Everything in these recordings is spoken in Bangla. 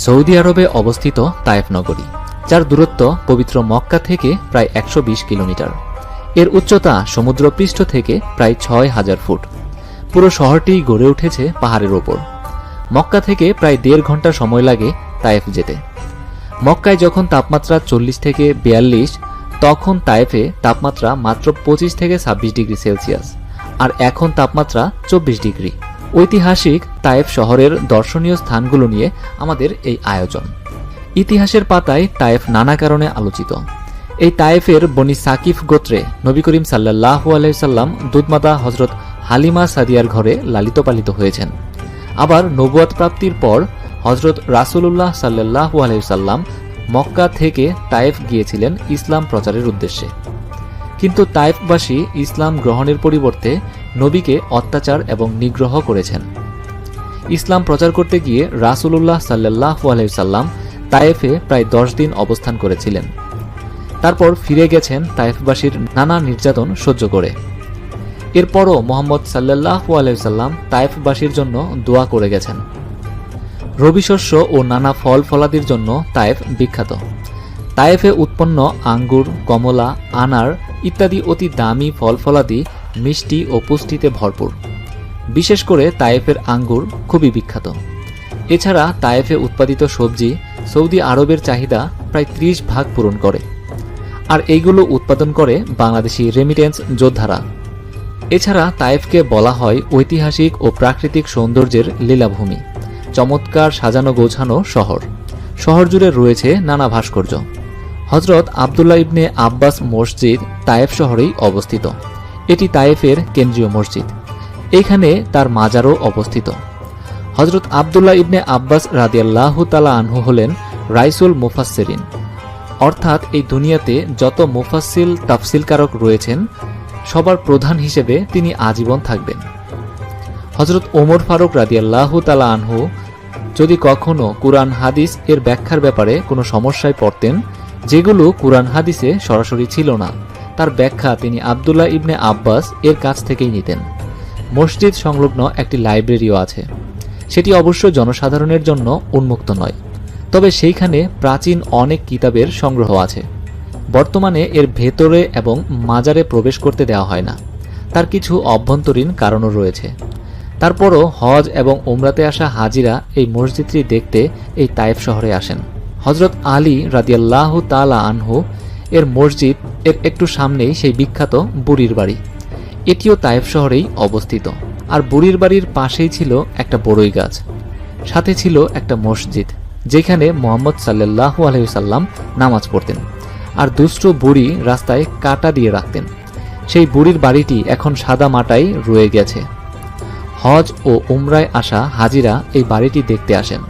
সৌদি আরবে অবস্থিত তায়েফ নগরী, যার দূরত্ব পবিত্র মক্কা থেকে প্রায় ১২০ কিলোমিটার। এর উচ্চতা সমুদ্রপৃষ্ঠ থেকে প্রায় ৬,০০০ ফুট। পুরো শহরটি গড়ে উঠেছে পাহাড়ের ওপর। মক্কা থেকে প্রায় ১.৫ ঘন্টা সময় লাগে তায়েফ যেতে। মক্কায় যখন তাপমাত্রা ৪০ থেকে ৪২, তখন তায়েফে তাপমাত্রা মাত্র ২৫ থেকে ২৬ ডিগ্রি সেলসিয়াস, আর এখন তাপমাত্রা ২৪ ডিগ্রি। ঐতিহাসিক তায়েফ শহরের দর্শনীয় স্থানগুলো নিয়ে আমাদের এই আয়োজন। ইতিহাসের পাতায় তায়েফ নানা কারণে আলোচিত। এই তায়েফের বনি সাকিফ গোত্রে নবী করিম সাল্লাল্লাহু আলাইহি সাল্লাম দুধমাতা হযরত হালিমা সাদিয়ার ঘরে লালিত পালিত হয়েছেন। আবার নবুয়ত প্রাপ্তির পর হযরত রাসূলুল্লাহ সাল্লাল্লাহু আলাইহি সাল্লাম মক্কা থেকে তায়েফ গিয়েছিলেন ইসলাম প্রচারের উদ্দেশ্যে। কিন্তু তায়েফবাসী ইসলাম গ্রহণের পরিবর্তে নবীকে অত্যাচার এবং নিগ্রহ করেছেন। ইসলাম প্রচার করতে গিয়ে রাসূলুল্লাহ সাল্লাল্লাহু আলাইহি সাল্লাম তায়েফে প্রায় ১০ দিন অবস্থান করেছিলেন। তারপর ফিরে গেছেন তায়েফবাসীর নানা নির্যাতন সহ্য করে। এরপরও মুহাম্মদ সাল্লাল্লাহু আলাইহি সাল্লাম তায়েফবাসীর জন্য দোয়া করে গেছেন। রবিশস্য ও নানা ফল ফলাদির জন্য তায়েফ বিখ্যাত। তায়েফে উৎপন্ন আঙ্গুর, কমলা, আনার ইত্যাদি অতি দামি ফল ফলাদি মিষ্টি ও পুষ্টিতে ভরপুর। বিশেষ করে তায়েফের আঙ্গুর খুবই বিখ্যাত। এছাড়া তায়েফে উৎপাদিত সবজি সৌদি আরবের চাহিদা প্রায় ৩০% পূরণ করে, আর এইগুলো উৎপাদন করে বাংলাদেশি রেমিটেন্স যোদ্ধারা। এছাড়া তায়েফকে বলা হয় ঐতিহাসিক ও প্রাকৃতিক সৌন্দর্যের লীলাভূমি, চমৎকার সাজানো গোছানো শহর। শহর জুড়ে রয়েছে নানা ভাস্কর্য। হযরত আব্দুল্লাহ ইবনে আব্বাস মসজিদ তায়েফ শহরেই অবস্থিত। এটি তায়েফের কেন্দ্রীয় মসজিদ। এখানে তার মাজারও অবস্থিত। হযরত আব্দুল্লাহ ইবনে আব্বাস রাদিয়াল্লাহু তাআলা আনহু হলেন রাইসুল মুফাসসিরিন, অর্থাৎ এই দুনিয়াতে যত মুফাসসিল তাফসিলকারক রয়েছেন সবার প্রধান হিসেবে তিনি আজীবন থাকবেন। হযরত ওমর ফারুক রাদিয়াল্লাহু তাআলা আনহু যদি কখনো কুরআন হাদিস এর ব্যাখ্যার ব্যাপারে কোনো সমস্যায় পড়তেন, যেগুলো কুরআন হাদিসে সরাসরি ছিল না, তার ব্যাখ্যা তিনি আব্দুল্লাহ ইবনে আব্বাস এর কাছ থেকেই নিতেন। মসজিদ সংলগ্ন একটি লাইব্রেরিও আছে। সেটি অবশ্য জনসাধারণের জন্য উন্মুক্ত নয়, তবে সেইখানে প্রাচীন অনেক কিতাবের সংগ্রহ আছে। বর্তমানে এর ভেতরে এবং মাজারে প্রবেশ করতে দেওয়া হয় না। তার কিছু অভ্যন্তরীণ কারণও রয়েছে। তারপরও হজ এবং উমরাতে আসা হাজিরা এই মসজিদটি দেখতে এই তায়েফ শহরে আসেন। হযরত আলী রাদিয়াল্লাহু তাআলা আনহু এর মসজিদ এর একটু সামনেই সেই বিখ্যাত বুড়ির বাড়ি। এটিও তায়েফ শহরেই অবস্থিত। আর বুড়ির বাড়ির পাশেই ছিল একটা বড়ই গাছ, সাথে ছিল একটা মসজিদ যেখানে মুহাম্মদ সাল্লাল্লাহু আলাইহি সাল্লাম নামাজ পড়তেন, আর দুষ্ট বুড়ি রাস্তায় কাঁটা দিয়ে রাখতেন। সেই বুড়ির বাড়িটি এখন সাদা মাটাই রয়ে গেছে। হজ ও উমরায় আসা হাজিরা এই বাড়িটি দেখতে আসেন,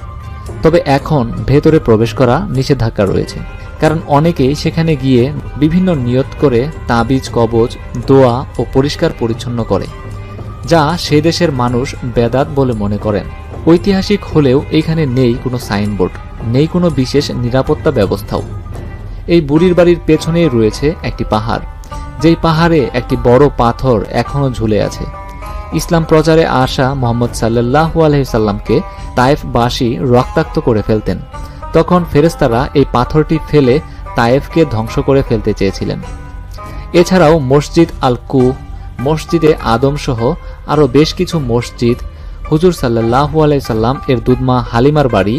তবে এখন ভেতরে প্রবেশ করা নিষেধাজ্ঞা রয়েছে, কারণ অনেকেই সেখানে গিয়ে বিভিন্ন নিয়ত করে তাবিজ, কবজ, দোয়া ও পরিষ্কার পরিচ্ছন্ন করে, যা সে দেশের মানুষ বেদাত বলে মনে করেন। ঐতিহাসিক হলেও এখানে নেই কোনো সাইনবোর্ড, নেই কোনো বিশেষ নিরাপত্তা ব্যবস্থাও। এই বুড়ির বাড়ির পেছনেই রয়েছে একটি পাহাড়, যেই পাহাড়ে একটি বড় পাথর এখনও ঝুলে আছে। ইসলাম প্রচারে আসা মুহাম্মদ সাল্লাল্লাহু আলাইহি সাল্লামকে তায়েফবাসী রক্তাক্ত করে ফেলতেন। তখন ফেরেশতারা এই পাথরটি ফেলে তায়েফকে ধ্বংস করে ফেলতে চেয়েছিলেন। এছাড়াও মসজিদ আল কুফ, মসজিদে আদম সহ আরও বেশ কিছু মসজিদ, হুজুর সাল্লাল্লাহু আলাইহি সাল্লাম এর দুধমা হালিমার বাড়ি,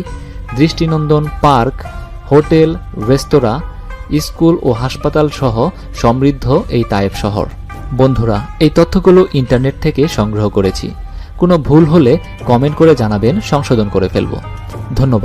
দৃষ্টিনন্দন পার্ক, হোটেল, রেস্তোরাঁ, স্কুল ও হাসপাতাল সহ সমৃদ্ধ এই তায়েফ শহর। বন্ধুরা, এই তথ্যগুলো ইন্টারনেট থেকে সংগ্রহ করেছি। কোনো ভুল হলে কমেন্ট করে জানাবেন, সংশোধন করে ফেলব। ধন্যবাদ।